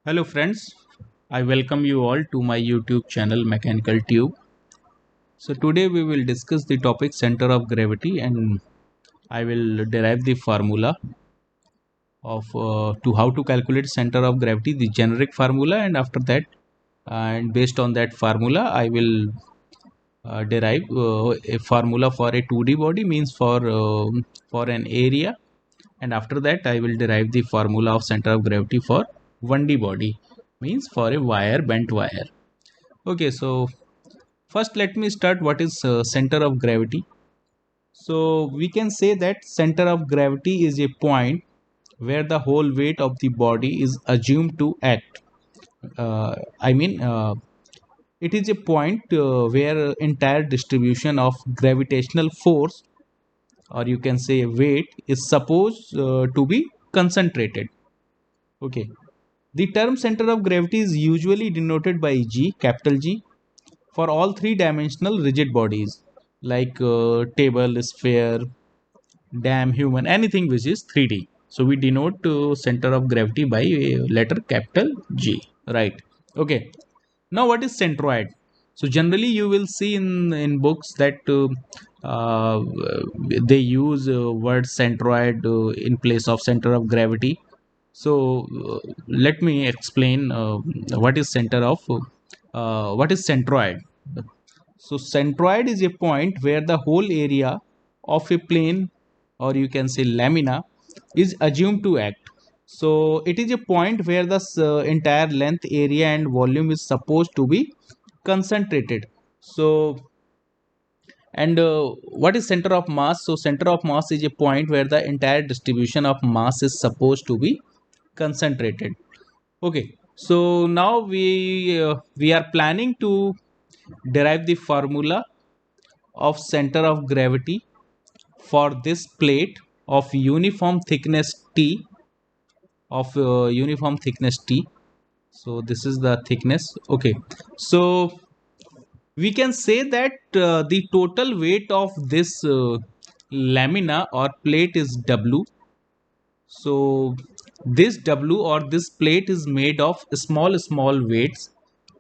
Hello friends, I welcome you all to my YouTube channel Mechanical Tube. So today we will discuss the topic center of gravity and I will derive the formula of to how to calculate center of gravity, the generic formula, and after that and based on that formula I will derive a formula for a 2D body means for an area, and after that I will derive the formula of center of gravity for 1D body means for a wire, bent wire. Okay, so first let me start what is center of gravity. So we can say that center of gravity is a point where the whole weight of the body is assumed to act. Uh, I mean, uh, it is a point where entire distribution of gravitational force, or you can say weight, is supposed to be concentrated. Okay. The term center of gravity is usually denoted by G, capital G, for all three-dimensional rigid bodies like table, sphere, dam, human, anything which is 3D. So we denote center of gravity by a letter capital G, right? Okay. Now what is centroid? So generally you will see in books that uh, they use word centroid in place of center of gravity. So let me explain what is what is centroid. So centroid is a point where the whole area of a plane, or you can say lamina, is assumed to act. So it is a point where the entire length, area and volume is supposed to be concentrated. So and what is center of mass? So center of mass is a point where the entire distribution of mass is supposed to be concentrated. Okay, so now we are planning to derive the formula of center of gravity for this plate of uniform thickness T, so this is the thickness. Okay, so we can say that the total weight of this lamina or plate is W. So this W or this plate is made of small weights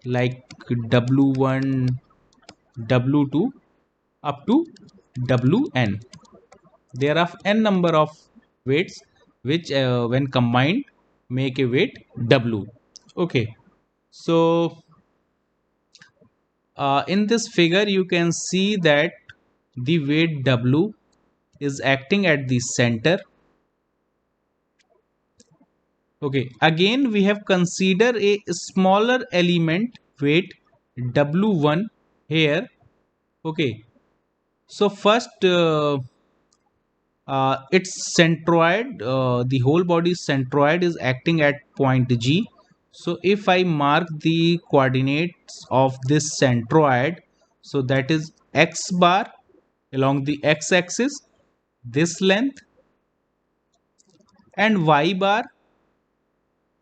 like W1, W2 up to Wn. There are n number of weights which when combined make a weight W. Okay, so in this figure you can see that the weight W is acting at the center. Okay, again we have considered a smaller element weight W1 here. Okay, so first its centroid, the whole body's centroid is acting at point G. So if I mark the coordinates of this centroid, so that is x bar along the x-axis, this length, and y bar.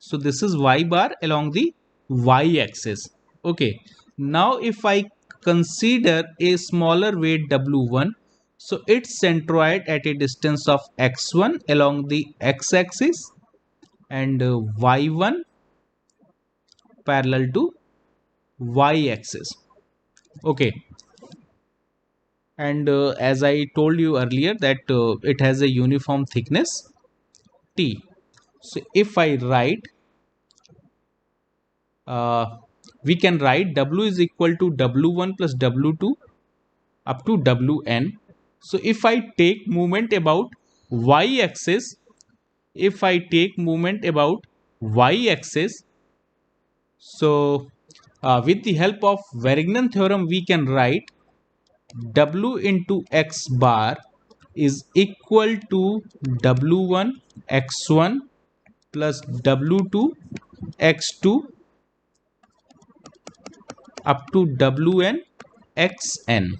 So this is y bar along the y-axis. Okay. Now if I consider a smaller weight W1, so it's centroid at a distance of x1 along the x-axis and y1 parallel to y-axis. Okay. And as I told you earlier that it has a uniform thickness T. So if I write uh, we can write W is equal to W1 plus W2 up to Wn. So if I take movement about y-axis, if I take movement about y-axis, so with the help of Varignon theorem, we can write W into x bar is equal to W1 x1 plus W2 x2 up to Wn xn.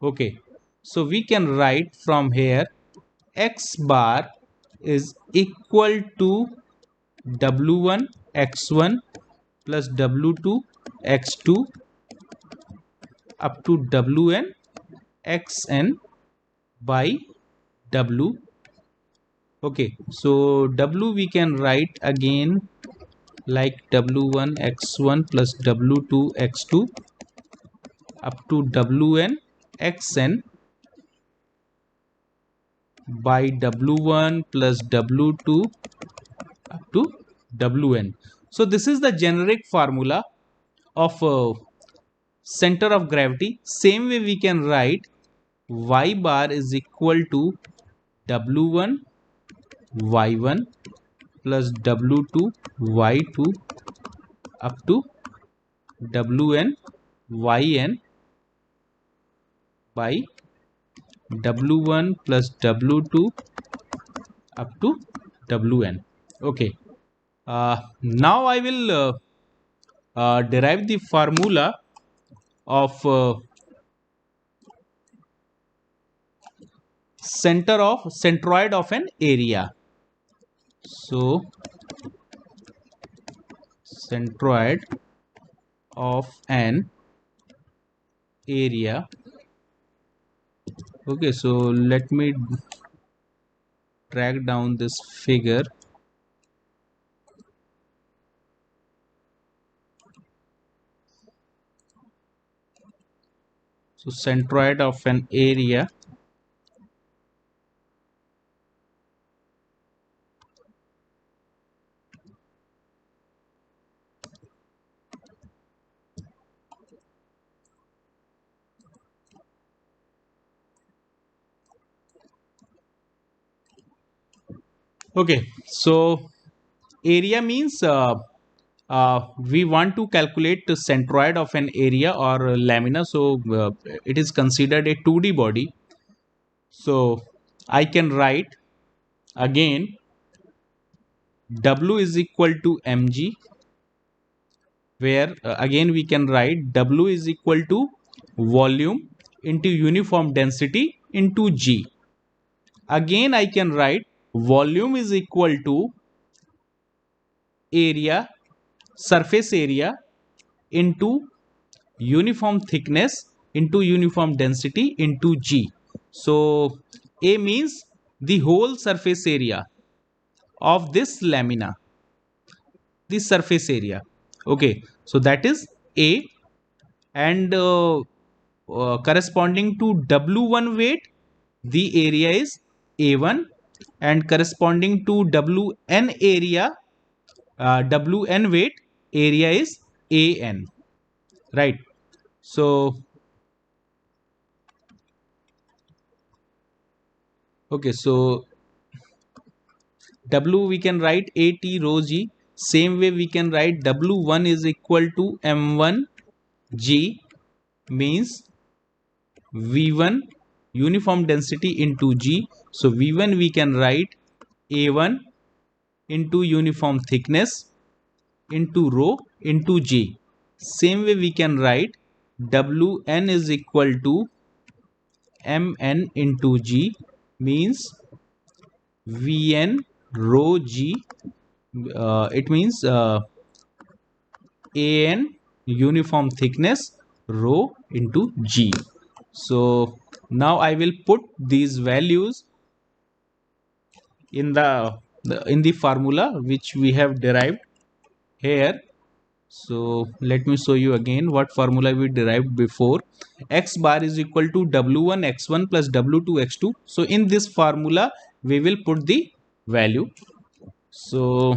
Okay, so we can write from here x bar is equal to W1 x1 plus W2 x2 up to Wn xn by W. Okay, so W we can write again like w1 x1 plus w2 x2 up to wn xn by w1 plus w2 up to wn. So this is the generic formula of center of gravity. Same way we can write y bar is equal to w1 y1 plus w2 y2 up to wn yn by w1 plus w2 up to wn. Okay, now I will derive the formula of centroid of an area. So centroid of an area. Okay, so let me drag down this figure. So centroid of an area okay, so area means we want to calculate the centroid of an area or lamina. So it is considered a 2D body. So I can write again W is equal to mg, where again we can write W is equal to volume into uniform density into g. Again I can write volume is equal to area, surface area into uniform thickness into uniform density into g. So A means the whole surface area of this lamina, this surface area. Okay, so that is A, and corresponding to W1 weight, the area is A1, and corresponding to Wn area, Wn weight, area is An, right? So okay, so W we can write At rho g. Same way we can write W1 is equal to M1 g, means V1 uniform density into g. So V1 we can write A1 into uniform thickness into rho into g. Same way we can write Wn is equal to Mn into g, means Vn rho g. It means An uniform thickness rho into g. So now I will put these values in the formula which we have derived here. So let me show you again what formula we derived before. X bar is equal to W1 x1 plus W2 x2. So in this formula we will put the value. So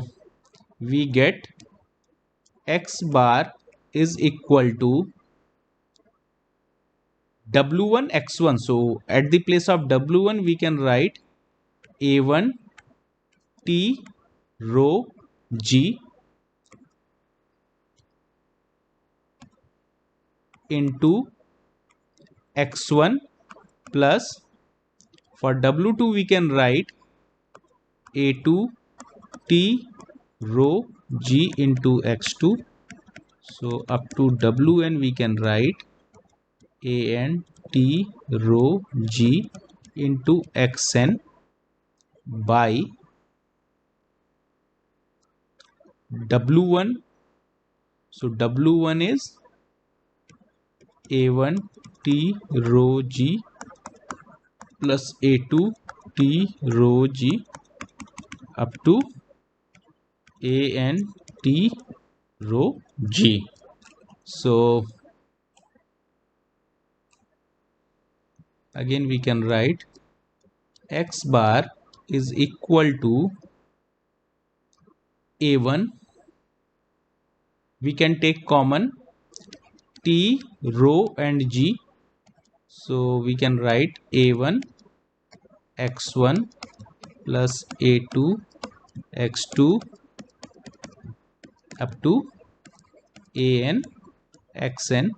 we get X bar is equal to W1 x1. So at the place of W1 we can write A1 T rho G into x1 plus, for W2 we can write A2 T rho G into x2. So up to Wn we can write An T rho G into xn by W1. So W1 is A1 T rho G plus A2 T rho G up to An T rho G. So again we can write x bar is equal to A1. We can take common T rho and G. So we can write A1 x1 plus A2 x2 up to an xn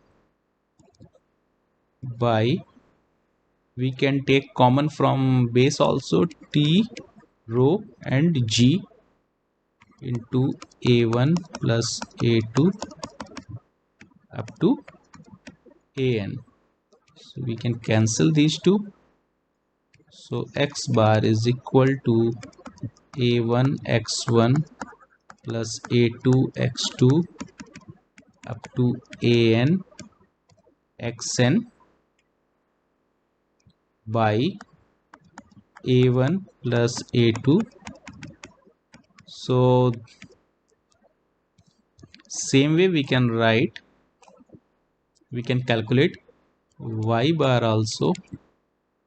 by, we can take common from base also, T rho and G into A1 plus A2 up to an. So we can cancel these two. So x bar is equal to A1 x1 plus A2 x2 up to an xn by A1 plus A2. So same way we can write, we can calculate y bar also.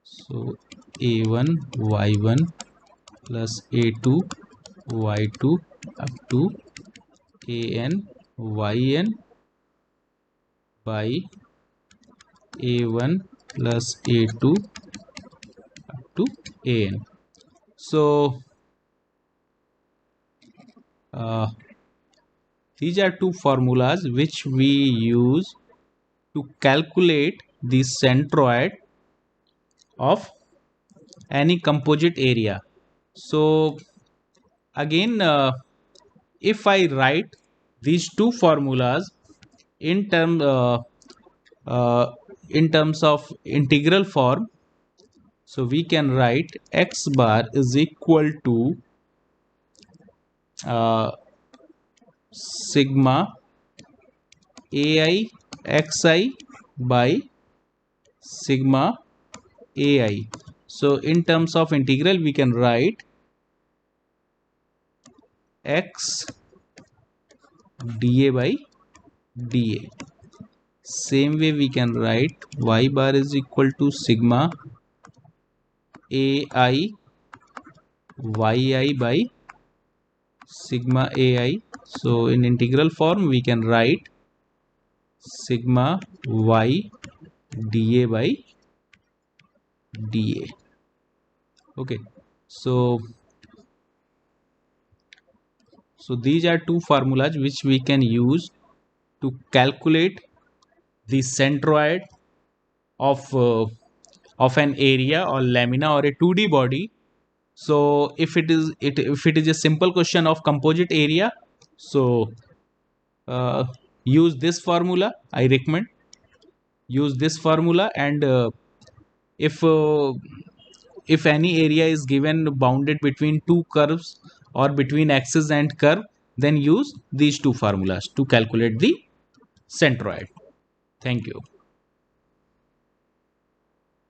So A1 y1 plus A2 y2 up to an yn by A1 plus A2 up to an. So these are two formulas which we use to calculate the centroid of any composite area. So again, if I write these two formulas in terms of integral form, so we can write x bar is equal to sigma ai xi by sigma ai. So in terms of integral we can write x dA by dA. Same way we can write y bar is equal to sigma ai yi by sigma ai. So in integral form we can write sigma y dA by dA. Okay, so these are two formulas which we can use to calculate the centroid of an area or lamina or a 2D body. So if it is a simple question of composite area, so use this formula. I recommend use this formula. And if any area is given bounded between two curves or between axis and curve, then use these two formulas to calculate the centroid. Thank you.